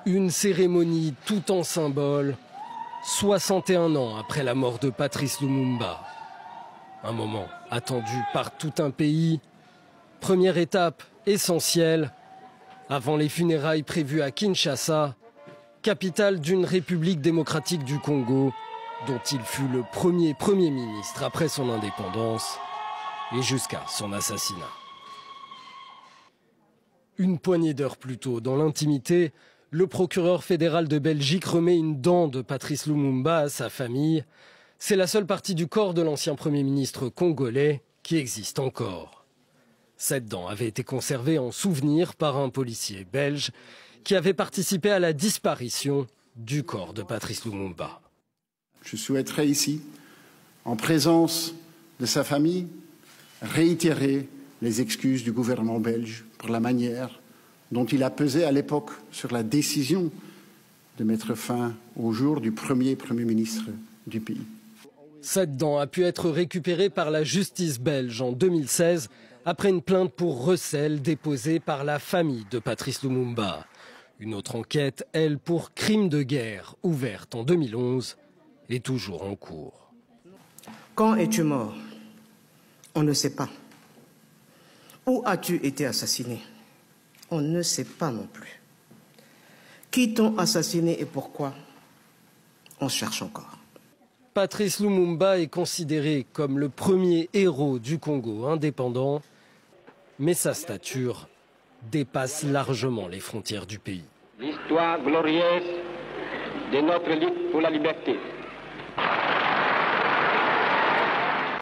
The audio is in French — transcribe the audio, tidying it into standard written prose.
Une cérémonie tout en symbole, 61 ans après la mort de Patrice Lumumba. Un moment attendu par tout un pays. Première étape essentielle avant les funérailles prévues à Kinshasa, capitale d'une République démocratique du Congo, dont il fut le premier Premier ministre après son indépendance et jusqu'à son assassinat. Une poignée d'heures plus tôt, dans l'intimité, le procureur fédéral de Belgique remet une dent de Patrice Lumumba à sa famille. C'est la seule partie du corps de l'ancien Premier ministre congolais qui existe encore. Cette dent avait été conservée en souvenir par un policier belge qui avait participé à la disparition du corps de Patrice Lumumba. Je souhaiterais ici, en présence de sa famille, réitérer les excuses du gouvernement belge pour la manière dont il a pesé à l'époque sur la décision de mettre fin au jour du premier Premier ministre du pays. Cette dent a pu être récupérée par la justice belge en 2016 après une plainte pour recel déposée par la famille de Patrice Lumumba. Une autre enquête, elle, pour crime de guerre, ouverte en 2011, est toujours en cours. Quand es-tu mort? On ne sait pas. Où as-tu été assassiné? On ne sait pas non plus. Qui t'ont assassiné et pourquoi? On cherche encore. Patrice Lumumba est considéré comme le premier héros du Congo indépendant, mais sa stature dépasse largement les frontières du pays. L'histoire glorieuse de notre lutte pour la liberté.